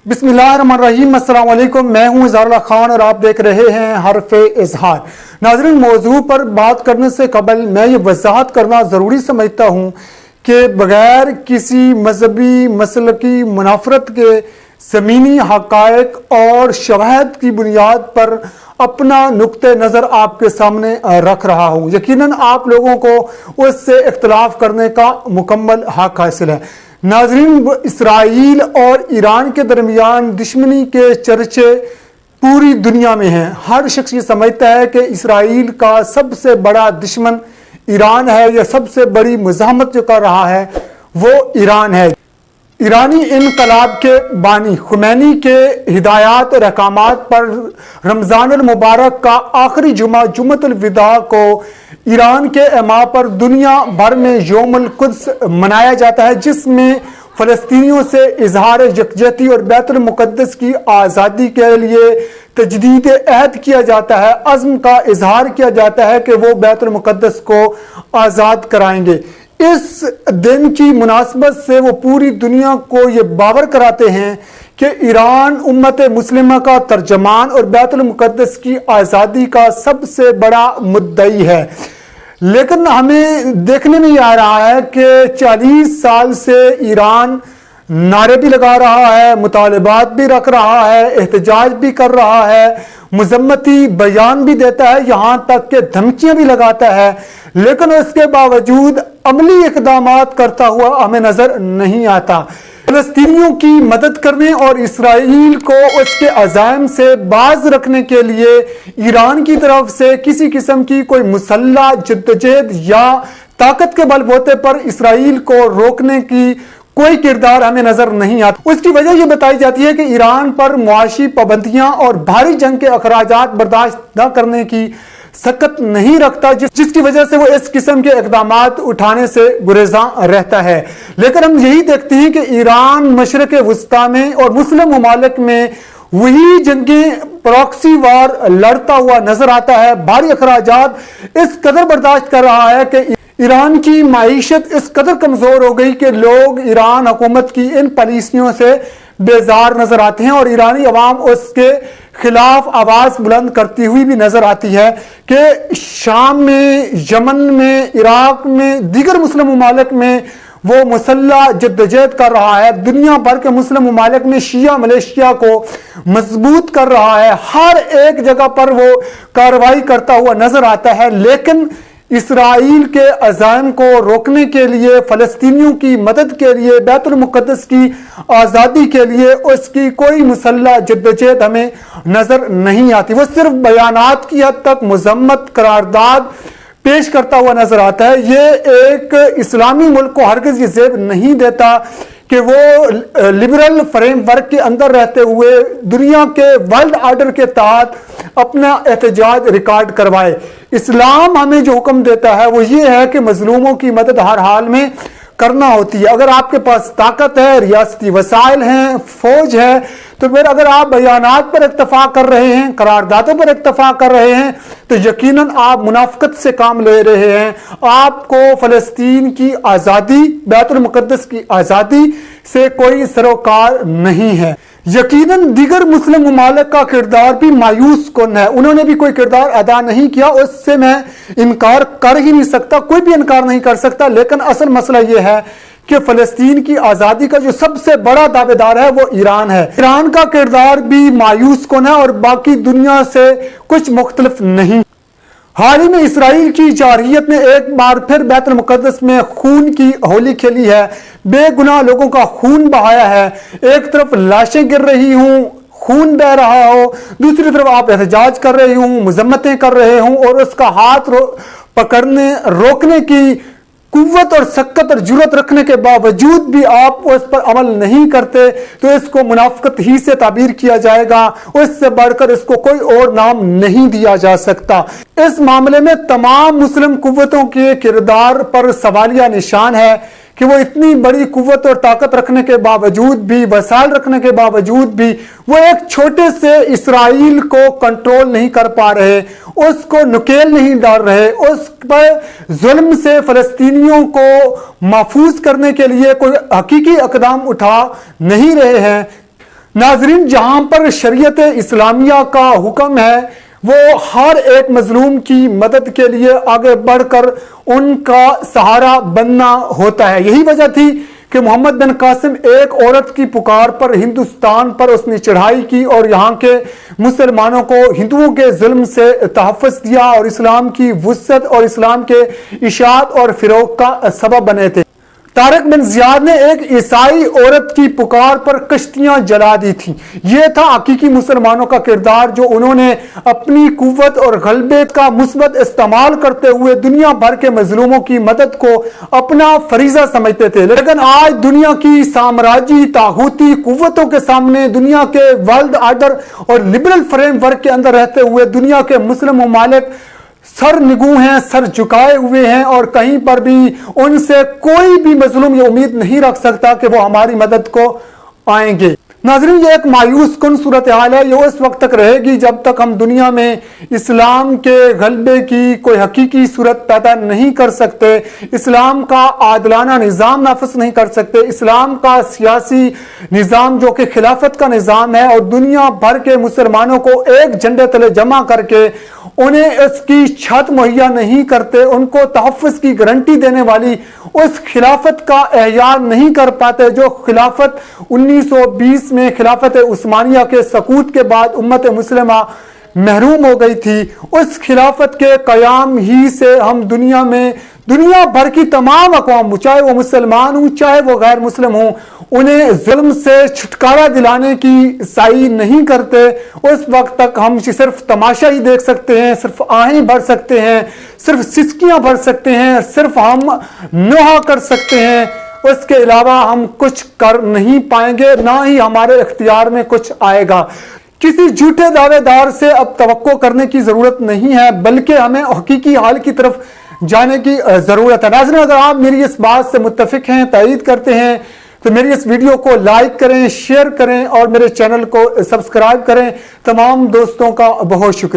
बिस्मिल्लाहिर्रहमानिर्रहीम। अस्सलाम वालेकुम। मैं हूं इज़हारुल्लाह खान और आप देख रहे हैं हरफ़े इज़हार। नाज़रीन, मौजू पर बात करने से कबल मैं ये वज़ाहत करना ज़रूरी समझता हूं कि बग़ैर किसी मजहबी मसलकी मुनाफरत के ज़मीनी हक़ाइक़ और शवाहिद की बुनियाद पर अपना नुक्ते नज़र आपके सामने रख रहा हूँ। यकीनन आप लोगों को उससे इख्तिलाफ़ करने का मुकम्मल हक़ हासिल है। नाज़रीन, इसराइल और ईरान के दरमियान दुश्मनी के चर्चे पूरी दुनिया में हैं। हर शख्स ये समझता है कि इसराइल का सबसे बड़ा दुश्मन ईरान है, या सबसे बड़ी मुज़ाहमत जो कर रहा है वो ईरान है। ईरानी इनकलाब के बानी खुमैनी के हिदायत और अहकामात पर रमज़ानुल मुबारक का आखिरी जुमा जुम्मतुल विदा को ईरान के एमा पर दुनिया भर में यौमुल कुद्स मनाया जाता है, जिसमें फ़लस्तीनियों से इजहार यकजहती और बैतुल मुक़द्दस की आज़ादी के लिए तजदीद अहद किया जाता है। अज़्म का इजहार किया जाता है कि वो बैतुल मुक़द्दस को आज़ाद कराएंगे। इस दिन की मुनासबत से वो पूरी दुनिया को ये बावर कराते हैं कि ईरान उम्मत मुस्लिमा का तर्जमान और बैतुल मुक़द्दस की आज़ादी का सबसे बड़ा मुद्दई है। लेकिन हमें देखने में आ रहा है कि 40 साल से ईरान नारे भी लगा रहा है, मुतालबात भी रख रहा है, एहतजाज भी कर रहा है, मजम्मती बयान भी देता है, यहाँ तक कि धमकियाँ भी लगाता है, लेकिन उसके बावजूद अमली इक़दामात करता हुआ हमें नज़र नहीं आता। फ़लस्तीनियों की मदद करने और इसराइल को उसके अज़ाइम से बाज रखने के लिए ईरान की तरफ से किसी किस्म की कोई मुसल्लह जद्दोजहद या ताकत के बलबूते पर इसराइल को रोकने की कोई किरदार हमें नजर नहीं आता। उसकी वजह यह बताई जाती है कि ईरान पर मुआशी पाबंदियां और भारी जंग के अखराजात बर्दाश्त न करने की सकत नहीं रखता, जिसकी वजह से वो इस किस्म के इक़दामात उठाने से गुरेज़ां रहता है। लेकिन हम यही देखते हैं कि ईरान मशरक़ वस्ता में और मुस्लिम ममालिक में वही जंगें प्रॉक्सी वार लड़ता हुआ नजर आता है। भारी अखराजात इस कदर बर्दाश्त कर रहा है कि ईरान की माईशत इस कदर कमज़ोर हो गई कि लोग ईरान हुकूमत की इन पॉलिसियों से बेजार नजर आते हैं और ईरानी अवाम उसके खिलाफ आवाज़ बुलंद करती हुई भी नजर आती है कि शाम में, यमन में, इराक में, दीगर मुस्लिम ममालिक में वो मुसल्लह जद्दोजहद कर रहा है। दुनिया भर के मुस्लिम ममालिक में शिया मलेशिया को मजबूत कर रहा है। हर एक जगह पर वो कार्रवाई करता हुआ नजर आता है। लेकिन इसराइल के अज़ाइम को रोकने के लिए, फ़लस्तीनियों की मदद के लिए, बैतुल मुक़द्दस की आज़ादी के लिए उसकी कोई मुसल्लह जद्दोजहद हमें नज़र नहीं आती। वो सिर्फ बयानात की हद तक मज़म्मत, करारदाद पेश करता हुआ नजर आता है। ये एक इस्लामी मुल्क को हरगिज़ ये ज़ेब नहीं देता कि वो लिबरल फ्रेमवर्क के अंदर रहते हुए दुनिया के वर्ल्ड ऑर्डर के तहत अपना एहतजाज रिकॉर्ड करवाए। इस्लाम हमें जो हुक्म देता है वो ये है कि मजलूमों की मदद हर हाल में करना होती है। अगर आपके पास ताकत है, रियासती वसाइल हैं, फौज है, तो फिर अगर आप बयानात पर इत्तफाक कर रहे हैं, करारदादों पर इत्तफाक कर रहे हैं, तो यकीनन आप मुनाफिकत से काम ले रहे हैं। आपको फ़लस्तीन की आज़ादी, बैतुल मुक़द्दस की आज़ादी से कोई सरोकार नहीं है। यकीनन दीगर मुस्लिम ममालिक का किरदार भी मायूस कुन है। उन्होंने भी कोई किरदार अदा नहीं किया, उससे मैं इनकार कर ही नहीं सकता, कोई भी इनकार नहीं कर सकता। लेकिन असल मसला यह है कि फ़लस्तीन की आज़ादी का जो सबसे बड़ा दावेदार है वो ईरान है। ईरान का किरदार भी मायूस कुन है और बाकी दुनिया से कुछ मुख्तलिफ नहीं। हाल ही में इसराइल की जारहियत ने एक बार फिर बैतुल मुक़द्दस में खून की होली खेली है, बेगुनाह लोगों का खून बहाया है। एक तरफ लाशें गिर रही हूँ, खून बह रहा हो, दूसरी तरफ आप एहतजाज कर रहे हूँ, मजम्मतें कर रहे हूँ और उसका हाथ पकड़ने, रोकने की कुव्वत और सक्कत और जुर्रत रखने के बावजूद भी आप उस पर अमल नहीं करते, तो इसको मुनाफिकत ही से ताबीर किया जाएगा। उससे बढ़कर इसको कोई और नाम नहीं दिया जा सकता। इस मामले में तमाम मुस्लिम कुव्वतों के किरदार पर सवालिया निशान है कि वो इतनी बड़ी कुव्वत और ताकत रखने के बावजूद भी, वसाइल रखने के बावजूद भी वो एक छोटे से इसराइल को कंट्रोल नहीं कर पा रहे, उसको नुकेल नहीं डाल रहे, उस पर जुल्म से फ़लस्तीनियों को महफूज करने के लिए कोई हकीकी इक़दाम उठा नहीं रहे हैं। ناظرین، جہاں پر شریعت اسلامیہ کا حکم ہے وہ ہر ایک مظلوم کی مدد کے لیے آگے بڑھ کر ان کا سہارا بننا ہوتا ہے. یہی وجہ تھی کہ محمد بن قاسم ایک عورت کی پکار پر ہندوستان پر اس نے چڑھائی کی اور یہاں کے مسلمانوں کو ہندوؤں کے ظلم سے تحفظ دیا اور اسلام کی وسعت اور اسلام کے اشاعت اور فروغ کا سبب بنے تھے. طارق بن زیاد نے ایک عیسائی عورت کی پکار پر کشتیاں جلا دی تھیں. یہ تھا حقیقی مسلمانوں کا کردار، جو انہوں نے اپنی قوت اور غلبے کا مثبت استعمال کرتے ہوئے دنیا بھر کے مظلوموں کی مدد کو اپنا فریضہ سمجھتے تھے. لیکن آج دنیا کی سامراجی طاغوتی قوتوں کے سامنے، دنیا کے ورلڈ آرڈر اور لبرل فریم ورک کے اندر رہتے ہوئے دنیا کے مسلم ممالک سر نگو ہیں، سر جھکائے ہوئے ہیں، اور کہیں پر بھی ان سے کوئی بھی مظلوم یہ امید نہیں رکھ سکتا کہ وہ ہماری مدد کو آئیں گے. ناظرین، یہ ایک مایوس کن صورتحال ہے. یہ اس وقت تک رہے گی جب تک ہم دنیا میں اسلام کے غلبے کی کوئی حقیقی صورت پیدا نہیں کر سکتے، اسلام کا عادلانہ نظام نافذ نہیں کر سکتے، اسلام کا سیاسی نظام جو کہ خلافت کا نظام ہے، اور دنیا بھر کے مسلمانوں کو ایک جھنڈے تلے جمع کر کے انہیں اس کی چھت مہیا نہیں کرتے، ان کو تحفظ کی گارنٹی دینے والی اس خلافت کا احیاء نہیں کر پاتے جو خلافت 1920 میں خلافت عثمانیہ کے سقوط کے بعد امت مسلمہ محروم ہو گئی تھی. اس خلافت کے قیام ہی سے ہم دنیا بھر کی تمام اقوام، چاہے وہ مسلمان ہوں چاہے وہ غیر مسلم ہوں، انہیں ظلم سے چھٹکارا دلانے کی سعی نہیں کرتے. اس وقت تک ہم صرف تماشا ہی دیکھ سکتے ہیں، صرف آہیں بھر سکتے ہیں، صرف سسکیاں بھر سکتے ہیں، صرف ہم نوحہ کر سکتے ہیں. اس کے علاوہ ہم کچھ کر نہیں پائیں گے، نہ ہی ہمارے اختیار میں کچھ آئے گا. کسی جھوٹے دعوے دار سے اب توقع کرنے کی ضرورت نہیں ہے، بلکہ ہمیں حقیقی حال کی طرف جانے کی ضرورت ہے. ناظرین، اگر آپ میری اس بات سے متفق ہیں، تائید کرتے ہیں، تو میری اس ویڈیو کو لائک کریں، شیئر کریں اور میرے چینل کو سبسکرائب کریں. تمام دوستوں کا بہت شکریہ.